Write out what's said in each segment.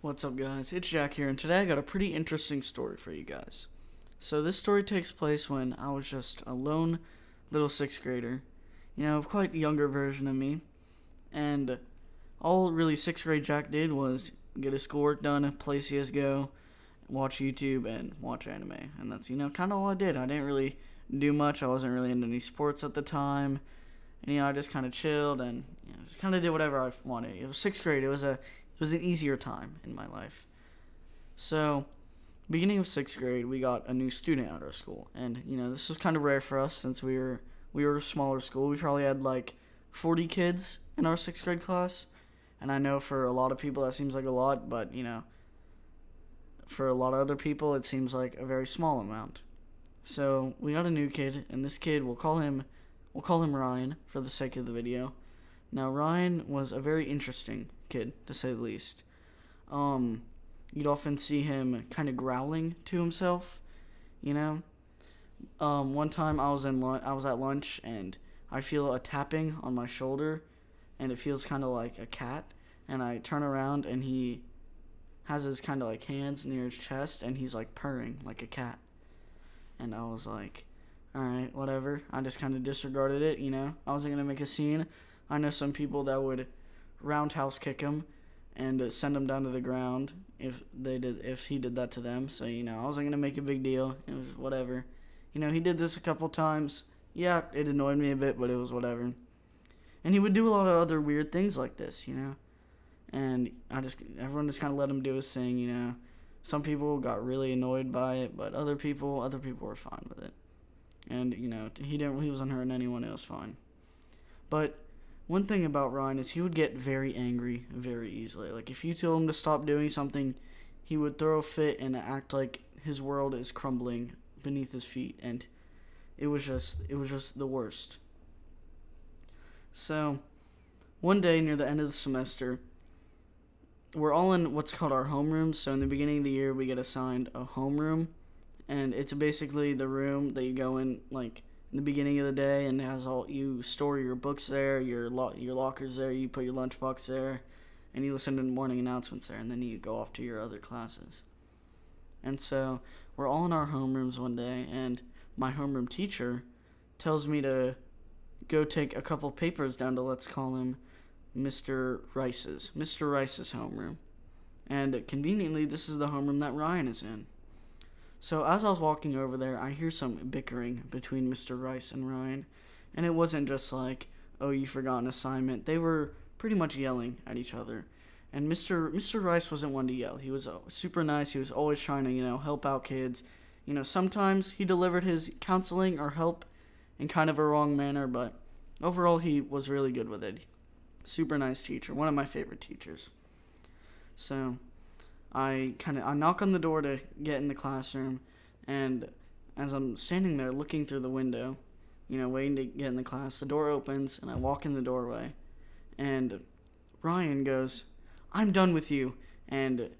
What's up, guys? It's Jack here, and today I got a pretty interesting story for you guys. So this story takes place when I was just a lone little 6th grader, quite younger version of me, and all really 6th grade Jack did was get his schoolwork done, play CSGO, watch YouTube, and watch anime, and that's, kind of all I did. I didn't really do much. I wasn't really into any sports at the time, and, I just kind of chilled and, just kind of did whatever I wanted. It was 6th grade. It was an easier time in my life. So, beginning of 6th grade, we got a new student at our school. And, this was kind of rare for us since we were a smaller school. We probably had like 40 kids in our 6th grade class. And I know for a lot of people that seems like a lot, but, for a lot of other people it seems like a very small amount. So, we got a new kid, and this kid, we'll call him Ryan for the sake of the video. Now, Ryan was a very interesting kid, to say the least. You'd often see him kind of growling to himself, One time I was at lunch, and I feel a tapping on my shoulder, and it feels kind of like a cat, and I turn around, and he has his kind of like hands near his chest, and he's like purring like a cat. And I was like, alright, whatever. I just kind of disregarded it, I wasn't going to make a scene. I know some people that would roundhouse kick him and send him down to the ground if he did that to them. So, I wasn't going to make a big deal. It was whatever. He did this a couple times. Yeah, it annoyed me a bit, but it was whatever. And he would do a lot of other weird things like this, And everyone just kind of let him do his thing, Some people got really annoyed by it, but other people were fine with it. And, he wasn't hurting anyone, it was fine. But one thing about Ryan is he would get very angry very easily. Like, if you told him to stop doing something, he would throw a fit and act like his world is crumbling beneath his feet. And it was just the worst. So, one day near the end of the semester, we're all in what's called our homeroom. So in the beginning of the year, we get assigned a homeroom. And it's basically the room that you go in, like, in the beginning of the day, and it has you store your books there, your lockers there, you put your lunchbox there, and you listen to morning announcements there, and then you go off to your other classes. And so we're all in our homerooms one day, and my homeroom teacher tells me to go take a couple papers down to, let's call him Mr. Rice's homeroom. And conveniently, this is the homeroom that Ryan is in. So as I was walking over there, I hear some bickering between Mr. Rice and Ryan. And it wasn't just like, oh, you forgot an assignment. They were pretty much yelling at each other. And Mr. Rice wasn't one to yell. He was super nice. He was always trying to, help out kids. Sometimes he delivered his counseling or help in kind of a wrong manner, but overall he was really good with it. Super nice teacher. One of my favorite teachers. So I knock on the door to get in the classroom, and as I'm standing there looking through the window, waiting to get in the class, the door opens, and I walk in the doorway, and Ryan goes, "I'm done with you." And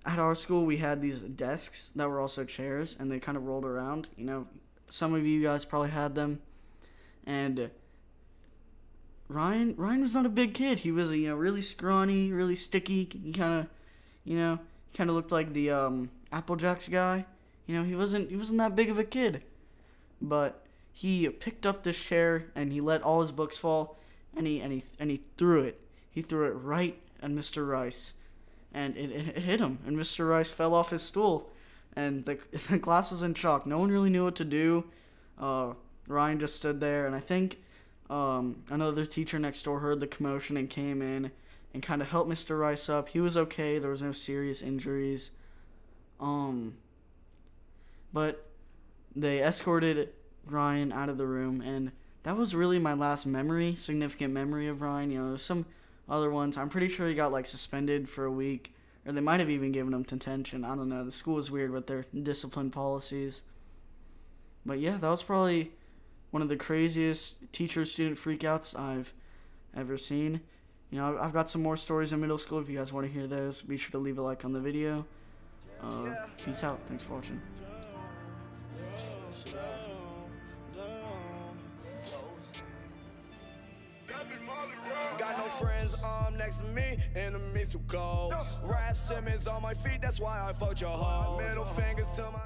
at our school, we had these desks that were also chairs, and they kind of rolled around. Some of you guys probably had them, and Ryan was not a big kid. He was really scrawny, really sticky. He kind of looked like the Applejacks guy. He wasn't that big of a kid. But he picked up this chair and he let all his books fall, and he threw it. He threw it right at Mr. Rice, and it hit him. And Mr. Rice fell off his stool, and the class was in shock. No one really knew what to do. Ryan just stood there, and I think another teacher next door heard the commotion and came in and kind of helped Mr. Rice up. He was okay. There was no serious injuries. But they escorted Ryan out of the room, and that was really my last significant memory of Ryan. There's some other ones. I'm pretty sure he got suspended for a week, or they might have even given him detention. I don't know. The school is weird with their discipline policies. But yeah, that was probably one of the craziest teacher-student freakouts I've ever seen. I've got some more stories in middle school. If you guys want to hear those, be sure to leave a like on the video. Peace out. Thanks for watching. Got no friends next to me. for me, enemies too cold. Rad Simmons on my feet, that's why I fucked your hoe. Middle fingers to my